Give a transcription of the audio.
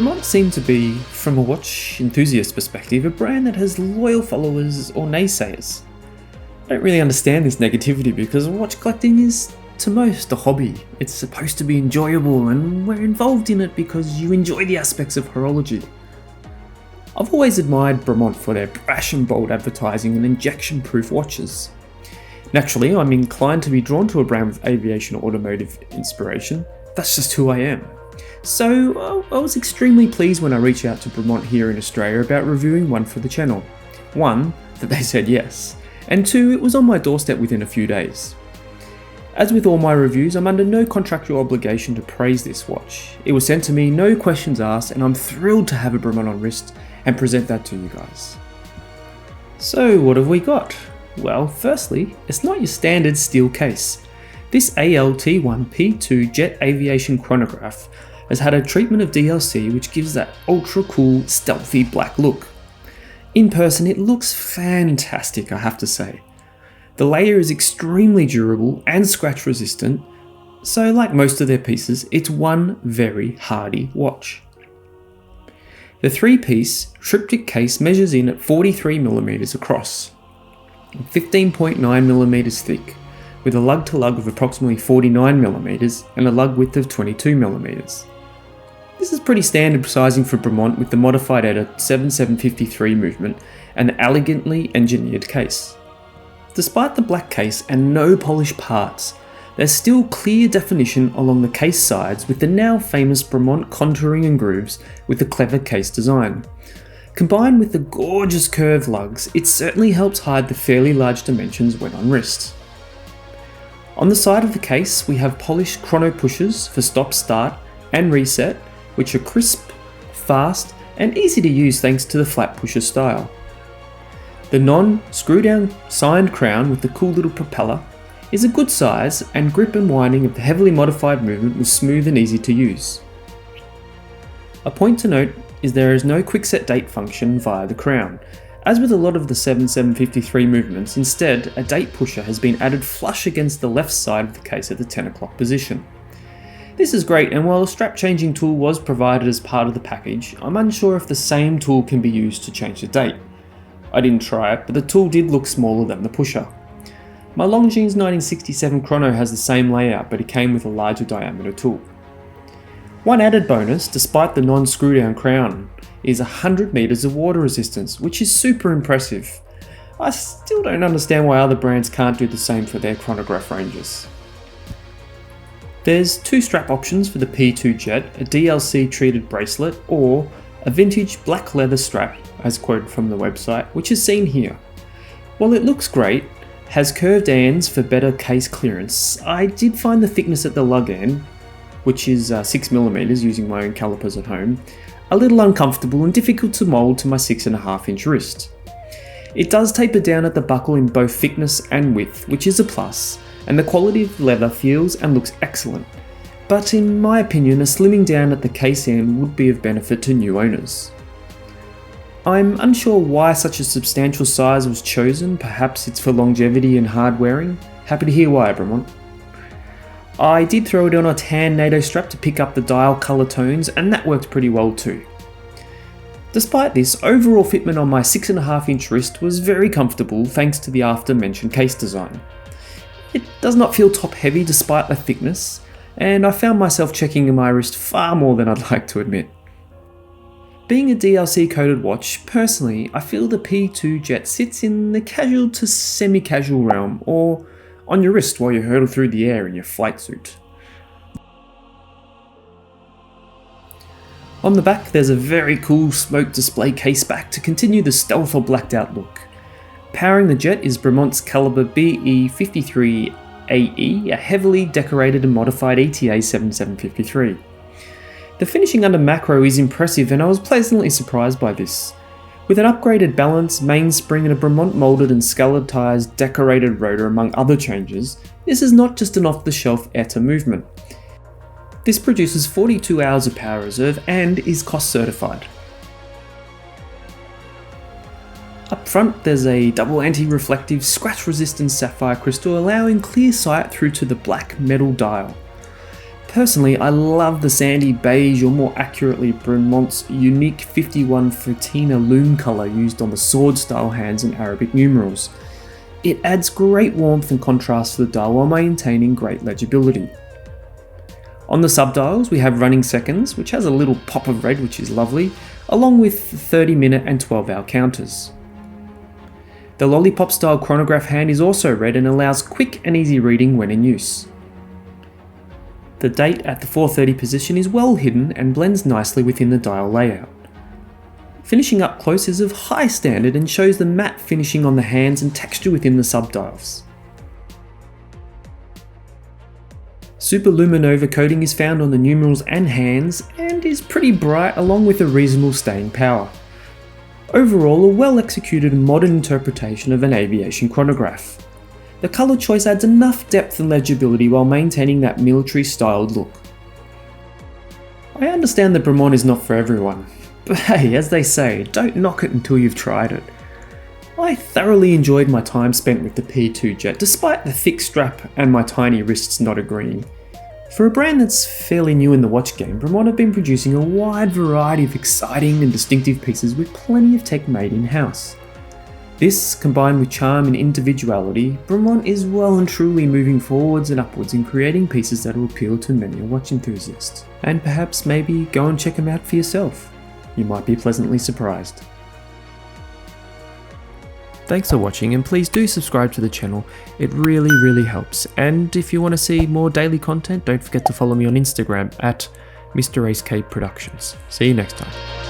Bremont seem to be, from a watch enthusiast perspective, a brand that has loyal followers or naysayers. I don't really understand this negativity because watch collecting is, to most, a hobby. It's supposed to be enjoyable and we're involved in it because you enjoy the aspects of horology. I've always admired Bremont for their brash and bold advertising and injection-proof watches. Naturally, I'm inclined to be drawn to a brand with aviation or automotive inspiration. That's just who I am. So I was extremely pleased when I reached out to Bremont here in Australia about reviewing one for the channel. One, that they said yes, and two, it was on my doorstep within a few days. As with all my reviews, I'm under no contractual obligation to praise this watch. It was sent to me, no questions asked, and I'm thrilled to have a Bremont on wrist and present that to you guys. So what have we got? Well, firstly, it's not your standard steel case. This ALT1 P2 JET aviation chronograph has had a treatment of DLC which gives that ultra cool, stealthy black look. In person it looks fantastic, I have to say. The layer is extremely durable and scratch resistant, so like most of their pieces, it's one very hardy watch. The 3-piece triptych case measures in at 43mm across, 15.9mm thick, with a lug to lug of approximately 49mm and a lug width of 22mm. This is pretty standard sizing for Bremont with the modified ETA 7753 movement and the elegantly engineered case. Despite the black case and no polished parts, there's still clear definition along the case sides with the now famous Bremont contouring and grooves with the clever case design. Combined with the gorgeous curved lugs, it certainly helps hide the fairly large dimensions when on wrist. On the side of the case, we have polished chrono pushers for stop, start and reset, which are crisp, fast and easy to use thanks to the flat pusher style. The non-screw-down signed crown with the cool little propeller is a good size, and grip and winding of the heavily modified movement was smooth and easy to use. A point to note is there is no quick set date function via the crown. As with a lot of the 7753 movements, instead a date pusher has been added flush against the left side of the case at the 10 o'clock position. This is great, and while a strap changing tool was provided as part of the package, I'm unsure if the same tool can be used to change the date. I didn't try it, but the tool did look smaller than the pusher. My Longines 1967 chrono has the same layout, but it came with a larger diameter tool. One added bonus, despite the non-screw-down crown, is 100 meters of water resistance, which is super impressive. I still don't understand why other brands can't do the same for their chronograph ranges. There's two strap options for the P2 JET, a DLC treated bracelet or a vintage black leather strap, as quoted from the website, which is seen here. While it looks great, has curved ends for better case clearance, I did find the thickness at the lug end, which is 6mm using my own calipers at home, a little uncomfortable and difficult to mould to my 6.5 inch wrist. It does taper down at the buckle in both thickness and width, which is a plus, and the quality of leather feels and looks excellent, but in my opinion a slimming down at the case end would be of benefit to new owners. I'm unsure why such a substantial size was chosen, perhaps it's for longevity and hard wearing. Happy to hear why, Bremont. I did throw it on a tan NATO strap to pick up the dial colour tones, and that worked pretty well too. Despite this, overall fitment on my 6.5 inch wrist was very comfortable thanks to the after mentioned case design. It does not feel top heavy despite the thickness, and I found myself checking my wrist far more than I'd like to admit. Being a DLC coded watch, personally I feel the P2 JET sits in the casual to semi-casual realm, or on your wrist while you hurtle through the air in your flight suit. On the back there's a very cool smoke display case back to continue the stealth or blacked out look. Powering the jet is Bremont's caliber BE53AE, a heavily decorated and modified ETA 7753. The finishing under macro is impressive, and I was pleasantly surprised by this. With an upgraded balance, mainspring and a Bremont moulded and skeletised decorated rotor among other changes, this is not just an off-the-shelf ETA movement. This produces 42 hours of power reserve and is cost certified. Up front there's a double anti-reflective scratch resistant sapphire crystal allowing clear sight through to the black metal dial. Personally, I love the sandy beige, or more accurately Bremont's unique 51 Fatina loom colour used on the sword style hands and Arabic numerals. It adds great warmth and contrast to the dial while maintaining great legibility. On the subdials we have running seconds, which has a little pop of red which is lovely, along with 30-minute and 12-hour counters. The lollipop style chronograph hand is also red and allows quick and easy reading when in use. The date at the 4:30 position is well hidden and blends nicely within the dial layout. Finishing up close is of high standard and shows the matte finishing on the hands and texture within the subdials. Superluminova coating is found on the numerals and hands and is pretty bright, along with a reasonable staying power. Overall, a well executed modern interpretation of an aviation chronograph. The colour choice adds enough depth and legibility while maintaining that military styled look. I understand that Bremont is not for everyone, but hey, as they say, don't knock it until you've tried it. I thoroughly enjoyed my time spent with the P2 JET, despite the thick strap and my tiny wrists not agreeing. For a brand that's fairly new in the watch game, Bremont have been producing a wide variety of exciting and distinctive pieces with plenty of tech made in-house. This, combined with charm and individuality, Bremont is well and truly moving forwards and upwards in creating pieces that will appeal to many a watch enthusiast. And perhaps maybe go and check them out for yourself. You might be pleasantly surprised. Thanks for watching, and please do subscribe to the channel, it really helps. And if you want to see more daily content, don't forget to follow me on Instagram at Mr. Ace K Productions. See you next time.